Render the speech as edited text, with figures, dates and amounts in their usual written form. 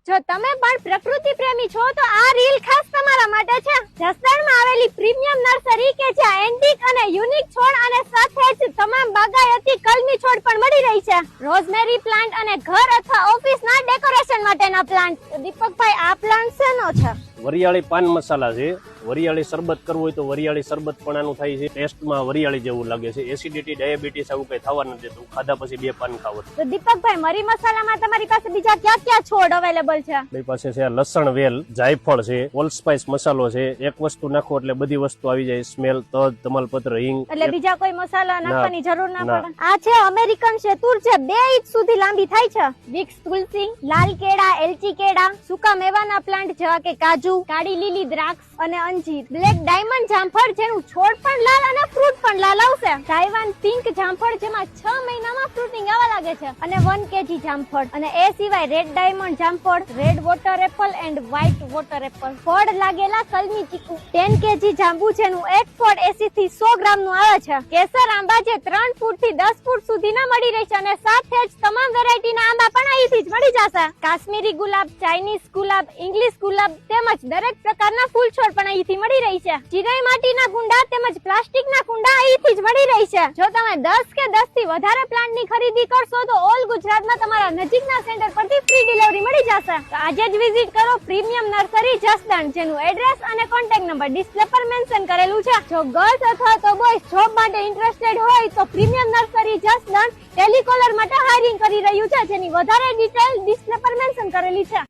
જો તમે પણ પ્રકૃતિ પ્રેમી છો તો આ રીલ ખાસ તમારા માટે છે. જસદણમાં આવેલી પ્રીમિયમ નર્સરી કે જ્યાં એન્ટિક અને યુનિક છોડ અને સાથે જ તમામ બાગાયતી કલમી છોડ પણ મળી રહી છે. રોઝમેરી પ્લાન્ટ અને ઘર અથવા ઓફિસના ડેકોરેશન માટેના પ્લાન્ટ. દીપકભાઈ, આ પ્લાન્ટ શેનો છે? વરિયાળી પાન મસાલા છે. વરિયાળી શરબત કરવું હોય તો વરિયાળી શરબત પણ આનું થાય છે. ટેસ્ટમાં વરિયાળી જેવું લાગે છે. એસિડિટી, ડાયાબિટીસ આવું કઈ થવા નથી દેતું. ખાધા પછી 2 પાન ખાવ. તો દીપકભાઈ, મરી મસાલામાં તમારી પાસે બીજા ક્યાં ક્યાં છોડ અવેલેબલ છે? મારી પાસે છે લસણ વેલ, જાયફળ છે, ઓલસ્પાઇસ મસાલો છે. એક વસ્તુ નાખો એટલે બધી વસ્તુ આવી જાય. સ્મેલ, તજ, તમાલપત્ર, હિંગ. એટલે બીજા કોઈ મસાલા નાખવાની જરૂર ના પડે. આ છે અમેરિકન શેતુર, જે 2 ઇંચ સુધી લાંબી થાય છે. વિક્સ તુલસી, લાલ કેળા, એલચી કેળા, સૂકા મેવાના પ્લાન્ટ જેવા કે કાજુ, કાળી લીલી દ્રાક્ષ અને અંજીર. બ્લેક ડાયમંડ જામફળ, જેનું છોડ પણ લાલ અને ફ્રૂટ પણ લાલ આવશે. તાઇવાન પિંક જામફળ, જેમાં 6 મહિનામાં ફ્રૂટિંગ આવવા લાગે છે, અને 1 kg જામફળ. અને એ સિવાય રેડ ડાયમંડ જામફળ, red water Apple and white water Apple. ફળ લાગેલા કલમી ચીકુ, 10 kg જાંબુ, જેનું એક ફળ 80 થી 100 ગ્રામ નું આવે છે. કેસર આંબા, જે 3 ફૂટ થી 10 ફૂટ સુધીના મળી રહેશે, અને સાથે જ તમામ વેરાયટીના આંબા પણ અહીંથી જ મળી જશે. કાશ્મીરી ગુલાબ, ચાઇનીઝ ગુલાબ, ઇંગ્લિશ ગુલાબ તેમજ દરેક પ્રકારના ફૂલ છોડ પણ અહીંથી મળી રહી છે. ચિનાઈ માટીના કુંડા તેમજ પ્લાસ્ટિકના કુંડા અહીંથી જ મળી રહી છે. જો તમે 10 કે 10 થી વધારે પ્લાન્ટની ખરીદી કરશો તો ઓલ ગુજરાતમાં તમારા નજીકના સેન્ટર પરથી ફ્રી ડિલિવરી મળી જશે. તો આજે જ વિઝિટ કરો પ્રીમિયમ નર્સરી જસદણ, જેનું એડ્રેસ અને કોન્ટેક્ટ નંબર ડિસ્પ્લે પર મેન્શન કરેલું છે. જો ગર્લ્સ અથવા તો બોયઝ જોબ માટે ઇન્ટરેસ્ટેડ હોય તો પ્રીમિયમ નર્સરી જસદણ ટેલિકોલર માટે હાયરિંગ કરી રહ્યું છે, જેની વધારે ડિટેલ ડિસ્પ્લે પર મેન્શન કરેલી છે.